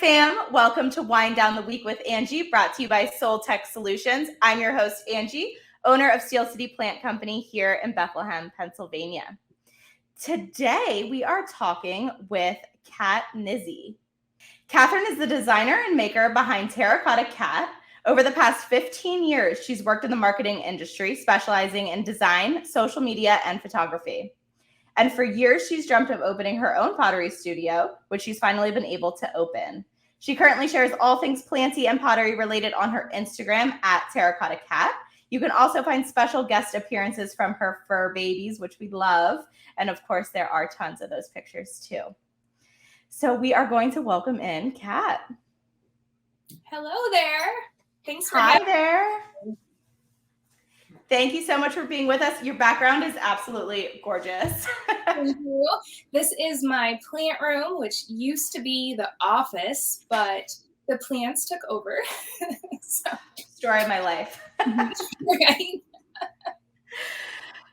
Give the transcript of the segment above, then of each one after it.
fam. Welcome to Wind Down the Week with Angie, brought to you by Soltech Solutions. I'm your host, Angie, owner of Steel City Plant Company here in Bethlehem, Pennsylvania. Today, we are talking with Nizzi. Katherine is the designer and maker behind TerracottaKat. Over the past 15 years, she's worked in the marketing industry, specializing in design, social media, and photography. And for years, she's dreamt of opening her own pottery studio, which she's finally been able to open. She currently shares all things planty and pottery related on her Instagram at TerracottaKat. You can also find special guest appearances from her fur babies, which we love. And of course, there are tons of those pictures too. So we are going to welcome in Kat. Hello there. Thanks for having me. Hi there. Thank you so much for being with us. Your background is absolutely gorgeous. Thank you. This is my plant room, which used to be the office, but the plants took over. Story of my life. Right.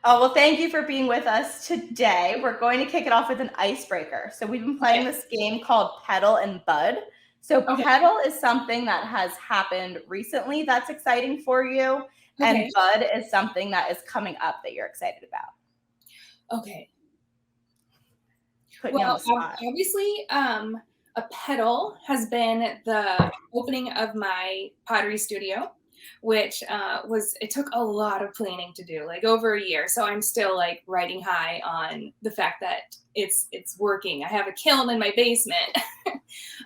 Oh, well, thank you for being with us today. We're going to kick it off with an icebreaker. So we've been playing this game called Petal and Bud. So Petal is something that has happened recently that's exciting for you. And Bud is something that is coming up that you're excited about. Okay. Putting you on the spot. Obviously, a petal has been the opening of my pottery studio, which it took a lot of planning to do, like over a year. So I'm still like riding high on the fact that it's working. I have a kiln in my basement.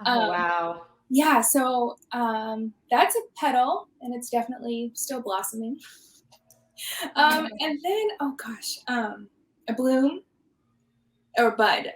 Wow. Yeah, so that's a petal, and it's definitely still blossoming. And then, oh gosh, a bloom or a bud.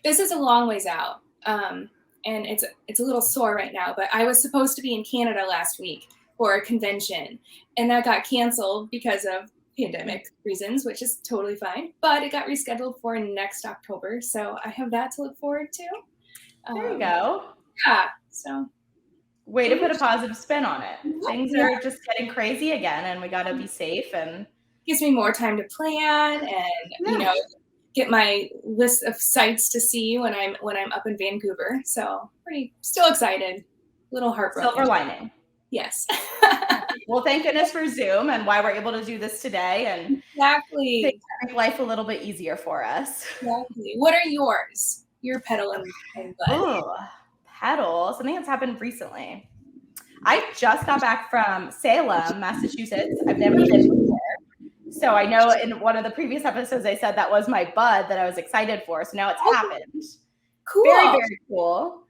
This is a long ways out, and it's a little sore right now. But I was supposed to be in Canada last week for a convention, and that got canceled because of pandemic reasons, which is totally fine, but it got rescheduled for next October, so I have that to look forward to. There you go. Yeah, so way to put a positive spin on it. Things are just getting crazy again, and we got to be safe, and gives me more time to plan and get my list of sites to see when I'm up in Vancouver. So still excited, a little heartbroken. Silver lining. Yes. Well, thank goodness for Zoom and why we're able to do this today and exactly make life a little bit easier for us. Exactly. What are yours? Your petal and bud. Oh, petal. Something that's happened recently. I just got back from Salem, Massachusetts. I've never been before. So I know in one of the previous episodes I said that was my bud that I was excited for. So now it's happened. Cool. Very, very cool.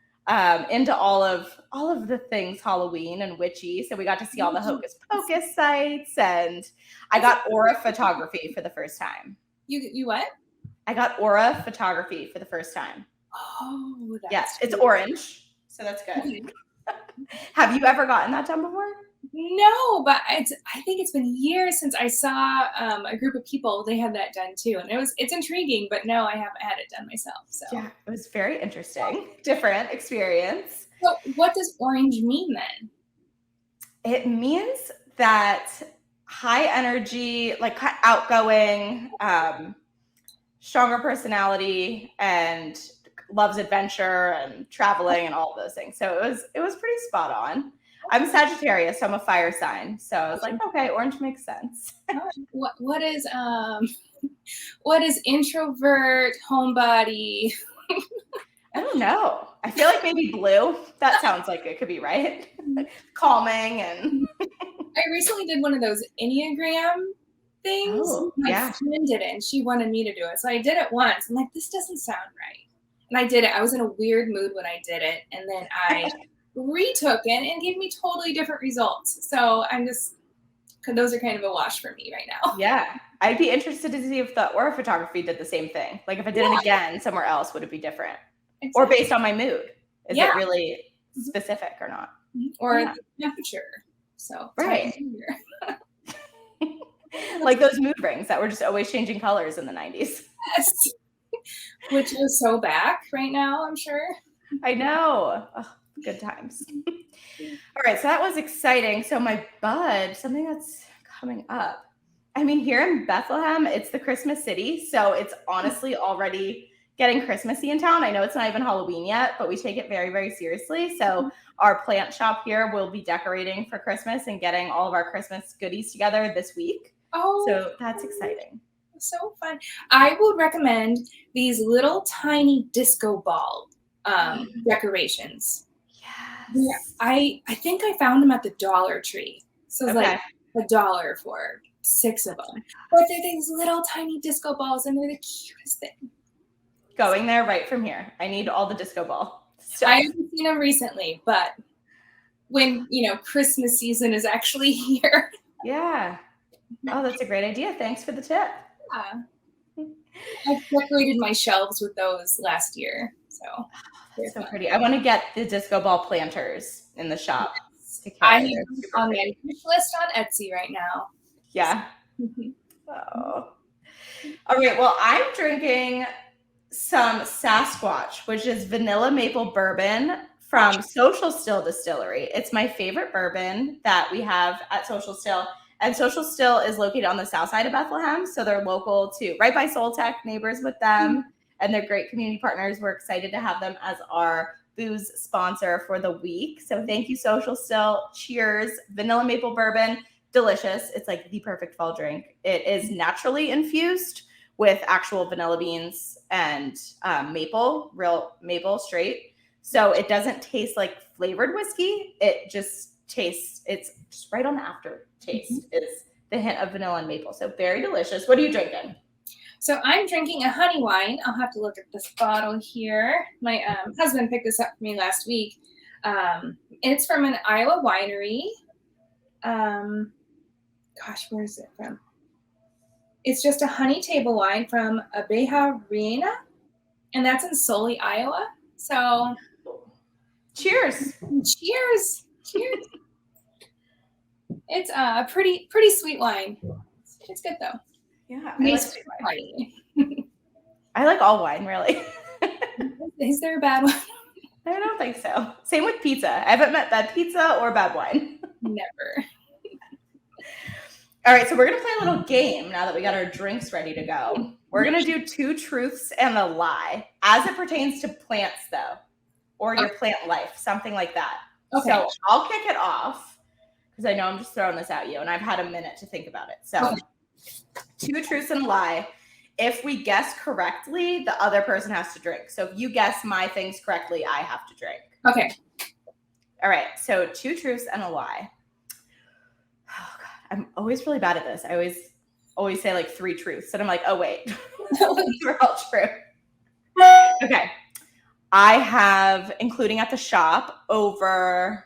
Into all of the things Halloween and witchy. So we got to see all the Hocus Pocus sites, and I got aura photography for the first time. You what? I got aura photography for the first time. Oh, that's yes, it's orange, so that's good. Okay. Have you ever gotten that done before? No, but I think it's been years since I saw a group of people. They had that done too, and it's intriguing. But no, I haven't had it done myself. So yeah, it was very interesting, different experience. So what does orange mean then? It means that high energy, like outgoing, stronger personality, and loves adventure and traveling and all of those things. So it was pretty spot on. I'm Sagittarius, so I'm a fire sign. So I was like, okay, orange makes sense. What is introvert, homebody? I don't know. I feel like maybe blue. That sounds like it could be right. Calming and I recently did one of those Enneagram things. My friend did it and she wanted me to do it. So I did it once. I'm like, this doesn't sound right. And I did it. I was in a weird mood when I did it. And then I retook it and gave me totally different results. So those are kind of a wash for me right now. Yeah. I'd be interested to see if the aura photography did the same thing. Like if I did it again somewhere else, would it be different? Exactly. Or based on my mood? Is it really specific or not? Or the temperature. So right. Like those mood rings that were just always changing colors in the 90s. Yes. Which is so back right now, I'm sure. I know. Oh, good times. All right, so that was exciting. So my bud, something that's coming up. I mean, here in Bethlehem, it's the Christmas city, so it's honestly already getting Christmassy in town. I know it's not even Halloween yet, but we take it very, very seriously. So our plant shop here will be decorating for Christmas and getting all of our Christmas goodies together this week. Oh, so that's exciting. So fun. I would recommend these little tiny disco ball decorations. Yes. I think I found them at the Dollar Tree. So it's Okay. like $1 for 6 of them. But they're these little tiny disco balls, and they're the cutest thing. Going there right from here. I need all the disco ball stuff. I haven't seen them recently, but when, Christmas season is actually here. Yeah. Oh, that's a great idea. Thanks for the tip. Yeah. I decorated my shelves with those last year. So so pretty. I want to get the disco ball planters in the shop. I have them on my wish list on Etsy right now. Yeah. Oh. All right. Well, I'm drinking some Sasquatch, which is vanilla maple bourbon from Social Still Distillery. It's my favorite bourbon that we have at Social Still. And Social Still is located on the south side of Bethlehem. So they're local to right by Soltech, neighbors with them. And they're great community partners. We're excited to have them as our booze sponsor for the week. So thank you, Social Still. Cheers. Vanilla maple bourbon. Delicious. It's like the perfect fall drink. It is naturally infused with actual vanilla beans and maple, real maple straight. So it doesn't taste like flavored whiskey. It just tastes, it's just right on the aftertaste is the hint of vanilla and maple. So very delicious. What are you drinking? So I'm drinking a honey wine. I'll have to look at this bottle here. My husband picked this up for me last week. It's from an Iowa winery. Gosh, where is it from? It's just a honey table wine from Abeja Reina, and that's in Sully, Iowa. So cheers. Cheers. Cheers. It's a pretty sweet wine. It's good though. Yeah, I like sweet wine. I like all wine, really. Is there a bad one? I don't think so. Same with pizza. I haven't met bad pizza or bad wine. Never. All right, so we're going to play a little game now that we got our drinks ready to go. We're going to do 2 truths and a lie as it pertains to plants, though, or your plant life, something like that. Okay. So I'll kick it off because I know I'm just throwing this at you, and I've had a minute to think about it. So 2 truths and a lie. If we guess correctly, the other person has to drink. So if you guess my things correctly, I have to drink. Okay. All right, so 2 truths and a lie. Oh, God. I'm always really bad at this. I always say like 3 truths. And I'm like, oh, wait. These are all true. Okay. I have, including at the shop, over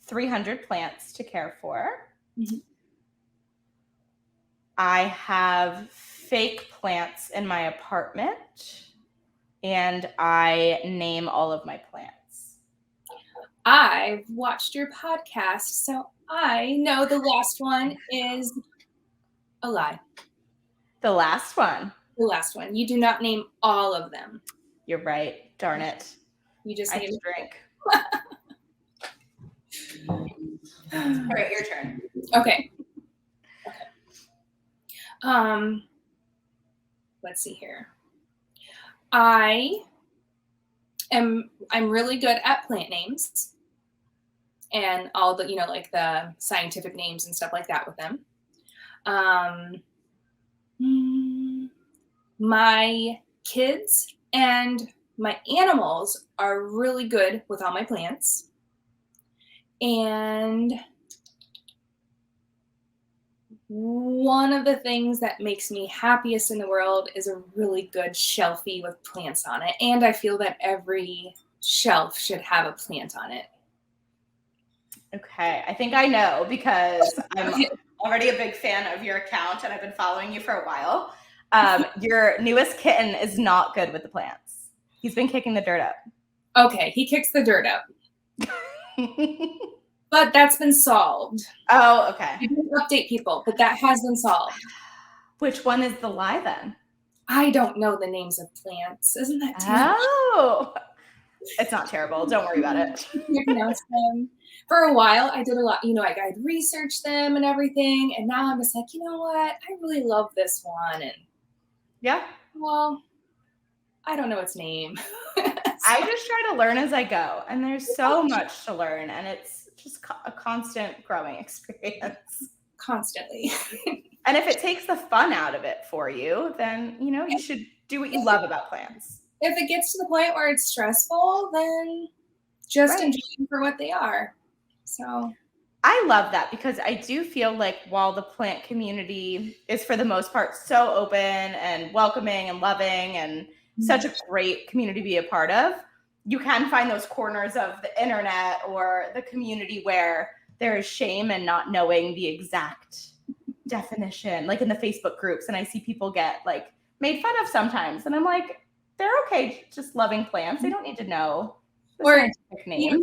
300 plants to care for. Mm-hmm. I have fake plants in my apartment. And I name all of my plants. I've watched your podcast, so I know the last one is a lie. The last one? The last one. You do not name all of them. You're right. Darn it. You just need to drink. All right, your turn. Okay. Let's see here. I'm really good at plant names. And all the, like the scientific names and stuff like that with them. My kids and my animals are really good with all my plants. And one of the things that makes me happiest in the world is a really good shelfie with plants on it. And I feel that every shelf should have a plant on it. Okay, I think I know because I'm already a big fan of your account and I've been following you for a while. Your newest kitten is not good with the plants. He's been kicking the dirt up. Okay, he kicks the dirt up. But that's been solved. Oh, okay. I didn't update people, but that has been solved. Which one is the lie then? I don't know the names of plants. Isn't that terrible? Oh, it's not terrible. Don't worry about it. For a while, I did a lot, I'd research them and everything. And now I'm just like, you know what? I really love this one. And yeah. Well, I don't know its name. I just try to learn as I go, and there's so much to learn, and it's just a constant growing experience. Constantly. And if it takes the fun out of it for you, then, you should do what you love about plants. If it gets to the point where it's stressful, then just enjoy them for what they are. So I love that, because I do feel like while the plant community is for the most part so open and welcoming and loving and such a great community to be a part of, you can find those corners of the internet or the community where there is shame in not knowing the exact definition, like in the Facebook groups. And I see people get like made fun of sometimes. And I'm like, they're okay just loving plants. They don't need to know the scientific name.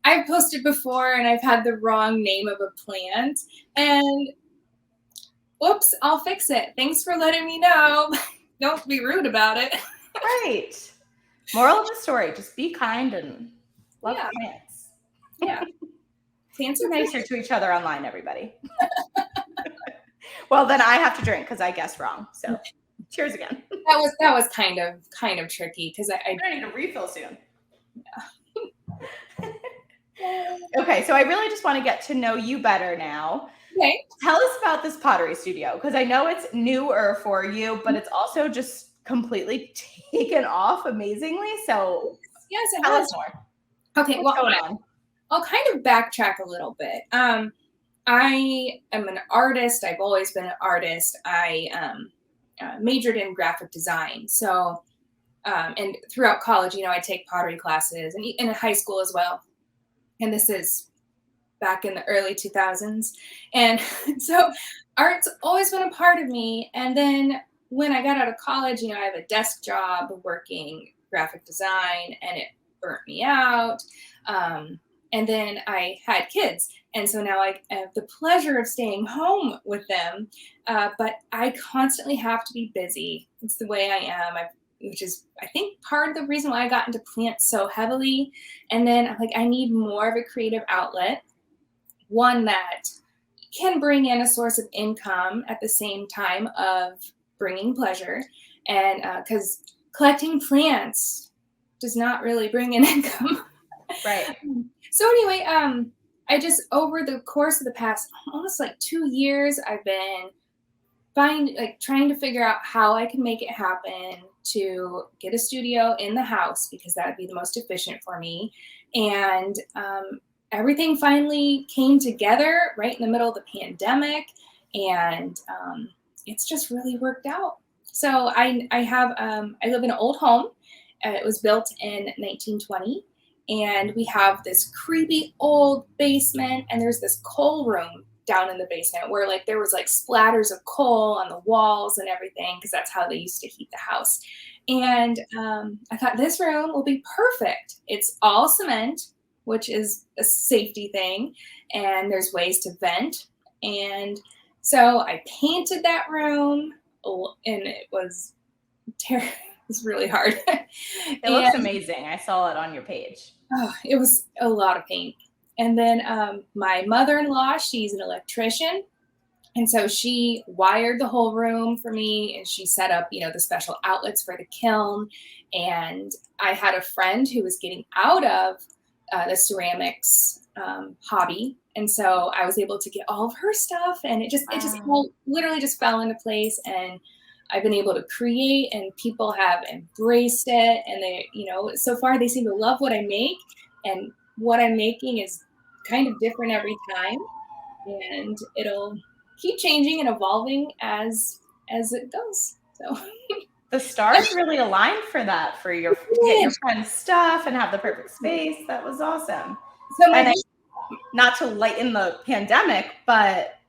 I've posted before and I've had the wrong name of a plant, and whoops, I'll fix it. Thanks for letting me know. Don't be rude about it. Right. Moral of the story, just be kind and love plants. Yeah. Plants are nicer to each other online, everybody. Well, then I have to drink because I guessed wrong. So cheers again. That was kind of tricky because I need a refill soon. Yeah. Okay, so I really just want to get to know you better now. Okay. Tell us about this pottery studio, because I know it's newer for you, but it's also just completely taken off amazingly. So yes, it tell has. us more. Okay, what's going on? I'll kind of backtrack a little bit. I am an artist. I've always been an artist. I majored in graphic design. So, and throughout college, I take pottery classes, and in high school as well. And this is back in the early 2000s. And so art's always been a part of me. And then when I got out of college, I have a desk job working graphic design, and it burnt me out. And then I had kids. And so now I have the pleasure of staying home with them. But I constantly have to be busy. It's the way I am. Which is, I think, part of the reason why I got into plants so heavily. And then I'm like, I need more of a creative outlet, one that can bring in a source of income at the same time of bringing pleasure. And because collecting plants does not really bring in income. Right. So anyway, I just, over the course of the past almost like 2 years, I've been trying to figure out how I can make it happen to get a studio in the house, because that would be the most efficient for me. And everything finally came together right in the middle of the pandemic, and it's just really worked out. So I live in an old home. It was built in 1920, and we have this creepy old basement, and there's this coal room down in the basement where there was splatters of coal on the walls and everything, because that's how they used to heat the house. And I thought this room will be perfect. It's all cement, which is a safety thing, and there's ways to vent. And so I painted that room, and it was terrible. It's really hard. It looks amazing. I saw it on your page. Oh, it was a lot of paint. And then my mother-in-law, she's an electrician. And so she wired the whole room for me, and she set up, the special outlets for the kiln. And I had a friend who was getting out of the ceramics hobby. And so I was able to get all of her stuff, and it just all literally just fell into place. And I've been able to create, and people have embraced it. And they, so far they seem to love what I make. And what I'm making is kind of different every time, and it'll keep changing and evolving as it goes. So the stars really aligned for that, to get your friend's stuff and have the perfect space. That was awesome. So not to lighten the pandemic, but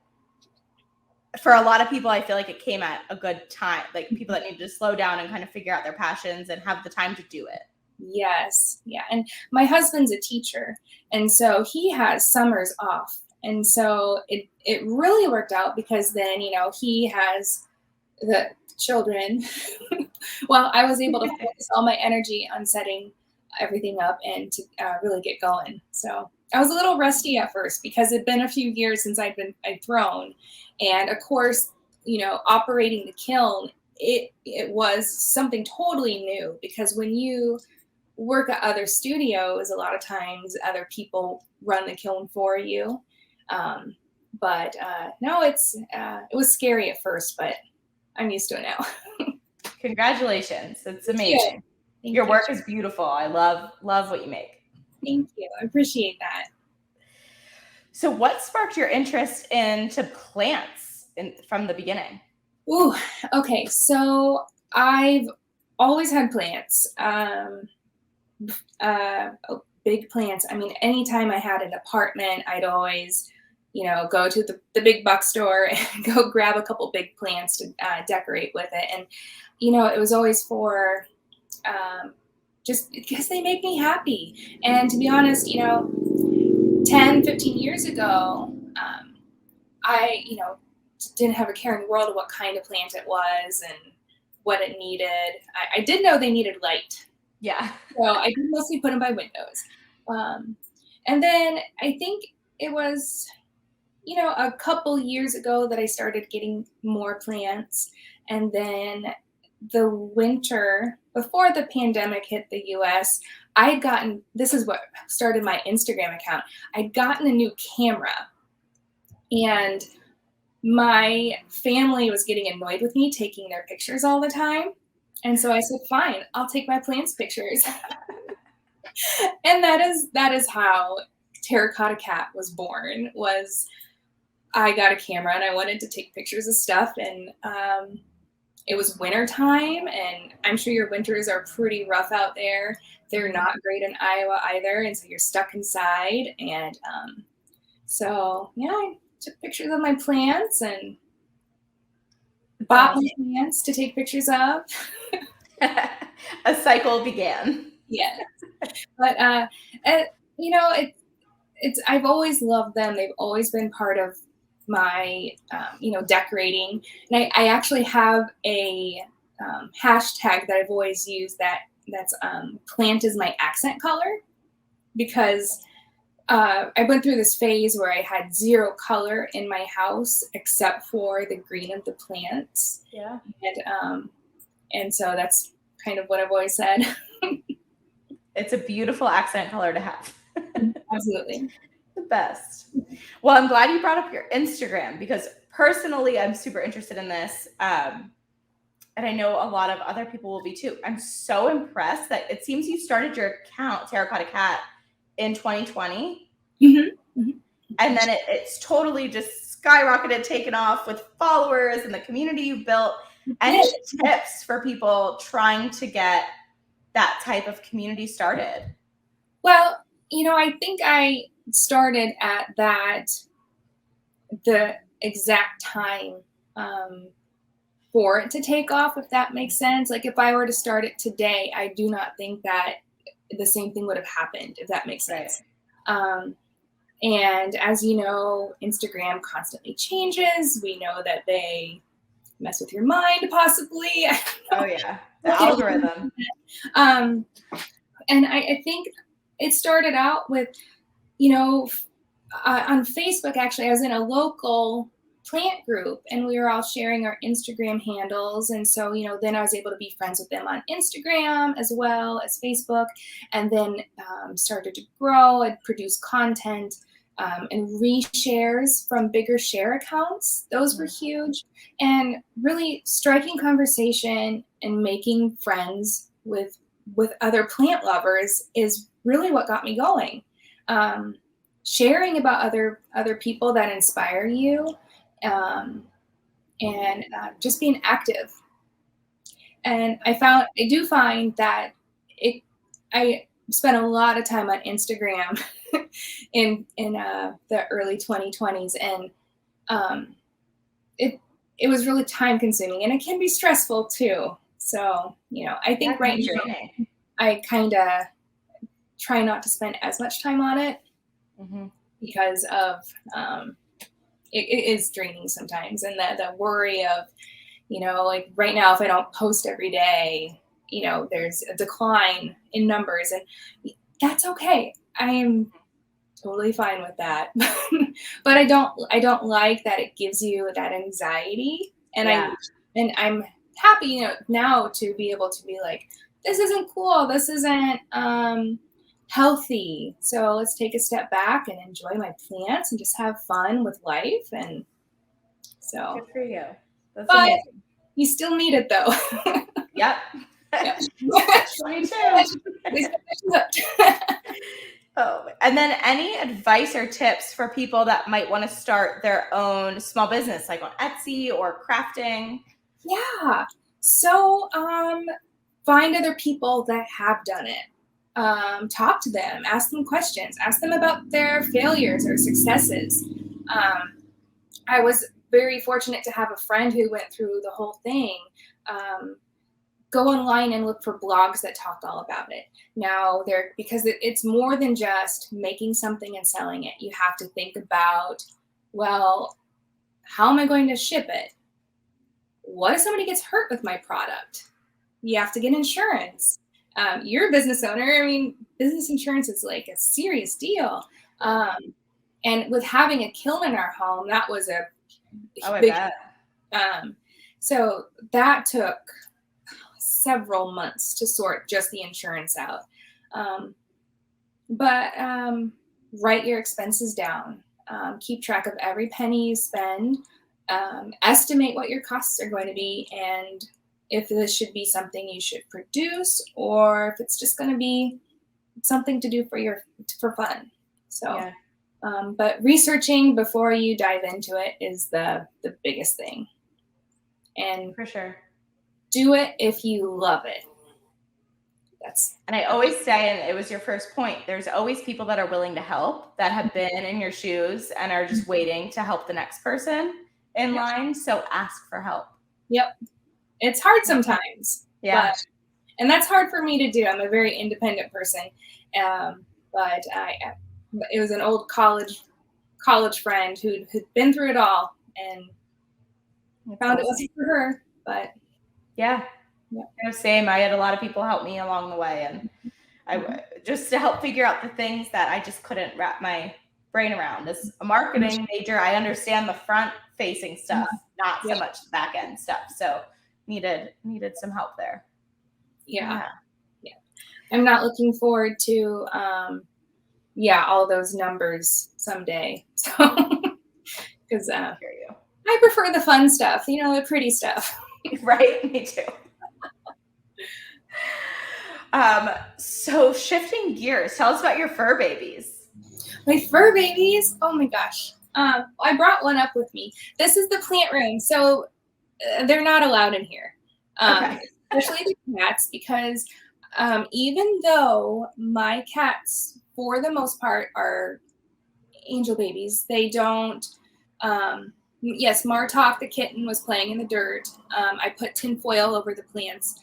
for a lot of people, I feel like it came at a good time. Like people that need to slow down and kind of figure out their passions and have the time to do it. Yes. Yeah. And my husband's a teacher, and so he has summers off. And so it really worked out, because then, he has the children. Well, I was able to focus all my energy on setting everything up and to really get going. So I was a little rusty at first, because it'd been a few years since I'd thrown. And of course, operating the kiln it was something totally new, because when you work at other studios, a lot of times other people run the kiln for you. But no, it was scary at first, but I'm used to it now. Congratulations. It's amazing. Your work is beautiful. I love what you make. Thank you. I appreciate that. So what sparked your interest into plants from the beginning? Ooh, okay. So I've always had plants. Big plants. I mean, anytime I had an apartment, I'd always, go to the big buck store and go grab a couple big plants to decorate with it. And, it was always for just because they make me happy. And to be honest, 10, 15 years ago, I, didn't have a care in the world of what kind of plant it was and what it needed. I did know they needed light. Yeah. So I did mostly put them by windows. And then I think it was, a couple years ago that I started getting more plants. And then the winter before the pandemic hit the US, this is what started my Instagram account. I'd gotten a new camera, and my family was getting annoyed with me taking their pictures all the time. And so I said, fine, I'll take my plants pictures. And that is how TerracottaKat was born. I got a camera and I wanted to take pictures of stuff, and it was winter time, and I'm sure your winters are pretty rough out there. They're not great in Iowa either, and so you're stuck inside. And so yeah, I took pictures of my plants and bought my plants to take pictures of. A cycle began. Yeah, but I've always loved them. They've always been part of my decorating, and I actually have a hashtag that I've always used that's plant is my accent color, because I went through this phase where I had zero color in my house except for the green of the plants. Yeah. And so that's kind of what I've always said. It's a beautiful accent color to have. Absolutely. The best. Well, I'm glad you brought up your Instagram, because personally, I'm super interested in this. And I know a lot of other people will be too. I'm so impressed that it seems you started your account, TerracottaKat, in 2020. Mm-hmm. Mm-hmm. And then it's totally just skyrocketed, taken off with followers and the community you built. Any tips for people trying to get that type of community started? Well, I think I started at the exact time for it to take off, if that makes sense. Like, if I were to start it today, I do not think that the same thing would have happened, if that makes sense. And as you know, Instagram constantly changes. We know that they mess with your mind, possibly. Oh yeah, the algorithm. And I think it started out with, on Facebook, actually, I was in a local plant group, and we were all sharing our Instagram handles. And so, then I was able to be friends with them on Instagram as well as Facebook, and then started to grow and produce content and reshares from bigger share accounts. Those were huge, and really striking conversation and making friends with other plant lovers is really what got me going. Sharing about other people that inspire you, and just being active. And I do find that I spent a lot of time on Instagram in the early 2020s, and it was really time consuming, and it can be stressful too. So, I think right now I kind of try not to spend as much time on it, because of it is draining sometimes, and the worry of, like right now, if I don't post every day, there's a decline in numbers, and that's okay. I am totally fine with that. But I don't like that it gives you that anxiety, and I'm happy, now to be able to be like, this isn't cool. This isn't healthy. So let's take a step back and enjoy my plants and just have fun with life. And so good for you. That's but amazing. you still need it though. Yep. Yep. 22. Oh, and then any advice or tips for people that might want to start their own small business, like on Etsy or crafting? Yeah. So find other people that have done it. Talk to them, ask them questions, ask them about their failures or successes. I was very fortunate to have a friend who went through the whole thing. Go online and look for blogs that talk all about it. Now, because it's more than just making something and selling it. You have to think about, well, how am I going to ship it? What if somebody gets hurt with my product? You have to get insurance. You're a business owner. I mean, business insurance is like a serious deal. And with having a kiln in our home, that was a big. So that took several months to sort just the insurance out. But write your expenses down. Keep track of every penny you spend. Estimate what your costs are going to be, and if this should be something you should produce, or if it's just going to be something to do for fun. So, yeah. But researching before you dive into it is the biggest thing. And for sure, do it if you love it. And I always say, and it was your first point, there's always people that are willing to help, that have been in your shoes and are just waiting to help the next person in line. So ask for help. Yep. It's hard sometimes. Yeah. And that's hard for me to do. I'm a very independent person. But it was an old college friend who'd been through it all and found it wasn't for her. But yeah. Same. I had a lot of people help me along the way, and I just to help figure out the things that I just couldn't wrap my brain around. As a marketing major, I understand the front facing stuff, not so much the back end stuff. So needed some help there. Yeah. I'm not looking forward to all those numbers someday. So because I prefer the fun stuff, the pretty stuff. Right, me too. So shifting gears, tell us about your fur babies. My fur babies? Oh my gosh. I brought one up with me. This is the plant room. So they're not allowed in here. Especially the cats, because even though my cats, for the most part, are angel babies, they don't, yes, Martok, the kitten, was playing in the dirt. I put tinfoil over the plants,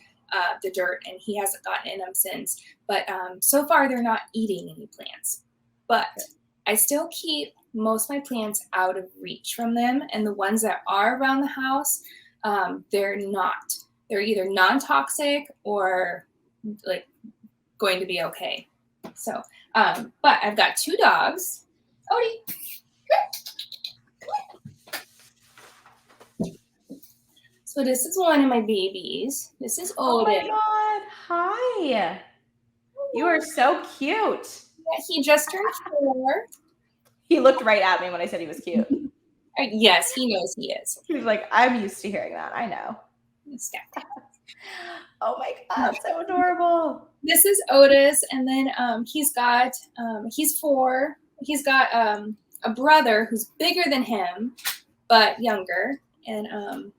the dirt, and he hasn't gotten in them since. But so far, they're not eating any plants. But I still keep most of my plants out of reach from them. And the ones that are around the house, they're not. They're either non-toxic or like going to be okay. So, but I've got 2 dogs. Odie, so this is one of my babies. This is Odie. Oh my God. Hi. You are so cute. Yeah, he just turned 4. He looked right at me when I said he was cute. Yes, he knows he is. He was like, I'm used to hearing that. I know. Oh my God, so adorable. This is Otis, and then he's 4. He's got a brother who's bigger than him, but younger, and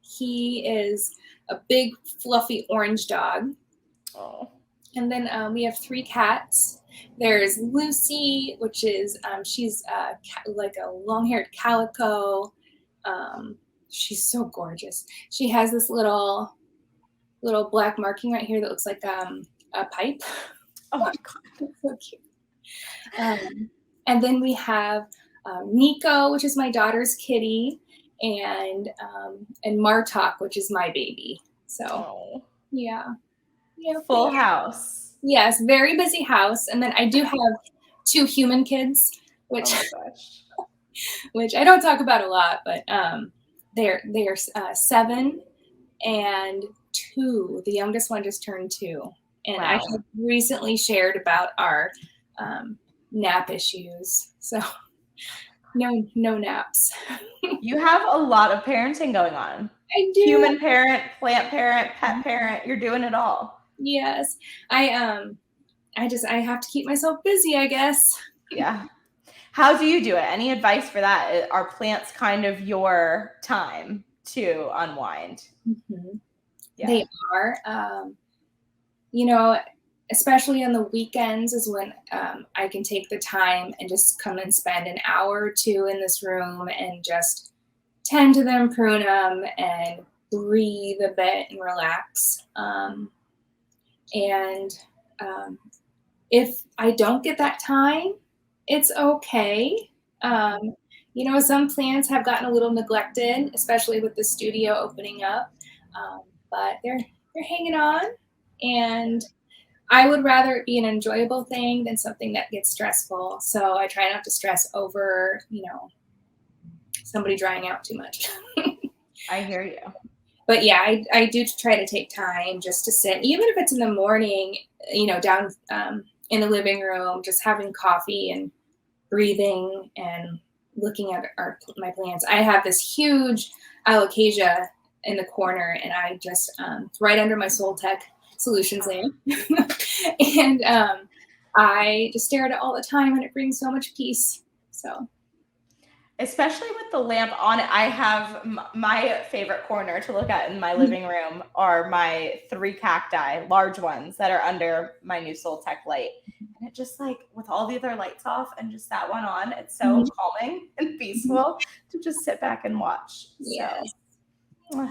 he is a big, fluffy orange dog. Oh. And then we have 3 cats. There's Lucy, which is she's like a long-haired calico. She's so gorgeous. She has this little black marking right here that looks like a pipe. Oh my God, that's so cute. And then we have Nico, which is my daughter's kitty, and Martok, which is my baby. So yeah, full house. Yes, very busy house. And then I do have 2 human kids, which which I don't talk about a lot, but they're 7 and 2. The youngest one just turned 2. And Wow. I have recently shared about our nap issues. So no naps. You have a lot of parenting going on. I do. Human parent, plant parent, pet parent. You're doing it all. Yes. I have to keep myself busy, I guess. Yeah. How do you do it? Any advice for that? Are plants kind of your time to unwind? Mm-hmm. Yeah. They are. Especially on the weekends is when I can take the time and just come and spend an hour or 2 in this room and just tend to them, prune them, and breathe a bit and relax. If I don't get that time, it's okay. Some plants have gotten a little neglected, especially with the studio opening up, but they're hanging on, and I would rather it be an enjoyable thing than something that gets stressful. So I try not to stress over, somebody drying out too much. I hear you. But yeah, I do try to take time just to sit, even if it's in the morning, down in the living room, just having coffee and breathing and looking at my plants. I have this huge alocasia in the corner, and I just right under my Soltech Solutions lamp. And I just stare at it all the time, and it brings so much peace. So, especially with the lamp on it, I have my favorite corner to look at in my living room are my 3 cacti, large ones that are under my new Soltech light. And it just with all the other lights off and just that one on, it's so calming and peaceful to just sit back and watch. Yes. So.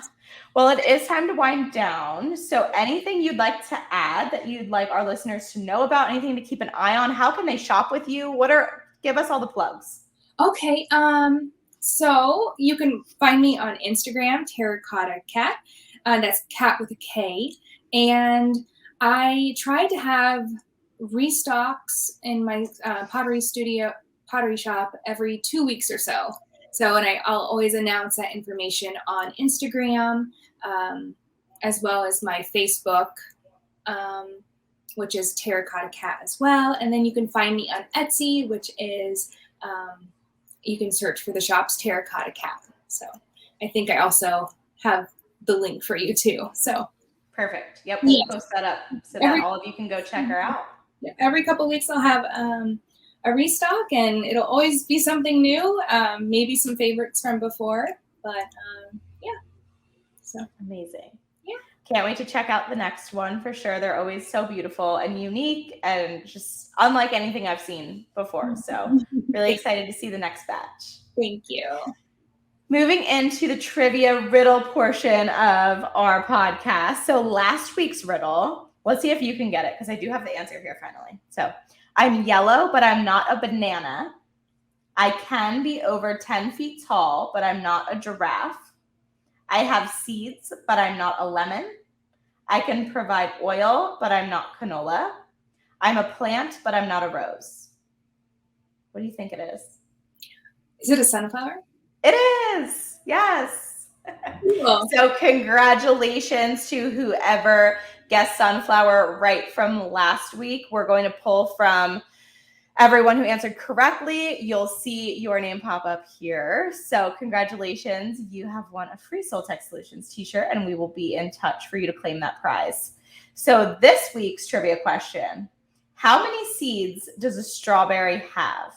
Well, it is time to wind down. So anything you'd like to add that you'd like our listeners to know about, anything to keep an eye on? How can they shop with you? Give us all the plugs. Okay. So you can find me on Instagram, TerracottaKat. That's cat with a K. And I try to have restocks in my pottery shop every 2 weeks or so. So, and I'll always announce that information on Instagram, as well as my Facebook, which is TerracottaKat as well. And then you can find me on Etsy, which is, you can search for the shop's TerracottaKat. So I think I also have the link for you too. So perfect. Yep, we'll post that up so that all of you can go check her out. Yeah, every couple of weeks I'll have a restock, and it'll always be something new, maybe some favorites from before, but yeah. So amazing. Yeah. Can't wait to check out the next one for sure. They're always so beautiful and unique and just unlike anything I've seen before. So really excited to see the next batch. Thank you. Moving into the trivia riddle portion of our podcast. So last week's riddle, let's see if you can get it because I do have the answer here finally. So I'm yellow, but I'm not a banana. I can be over 10 feet tall, but I'm not a giraffe. I have seeds, but I'm not a lemon. I can provide oil, but I'm not canola. I'm a plant, but I'm not a rose. What do you think it is? Is it a sunflower? It is. Yes. Cool. So congratulations to whoever guessed sunflower right from last week. We're going to pull from everyone who answered correctly. You'll see your name pop up here. So congratulations. You have won a free Soltech Solutions t-shirt, and we will be in touch for you to claim that prize. So this week's trivia question, how many seeds does a strawberry have?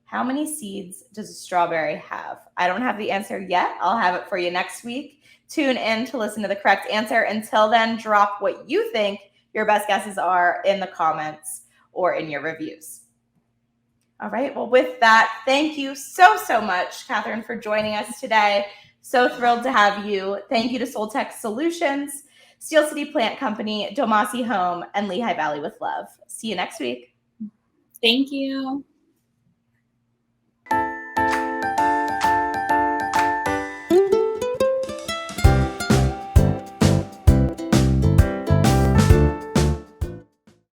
How many seeds does a strawberry have? I don't have the answer yet. I'll have it for you next week. Tune in to listen to the correct answer. Until then, drop what you think your best guesses are in the comments or in your reviews. All right. Well, with that, thank you so much, Katherine, for joining us today. So thrilled to have you. Thank you to Soltech Solutions, Steel City Plant Company, Domasi Home, and Lehigh Valley with Love. See you next week. Thank you.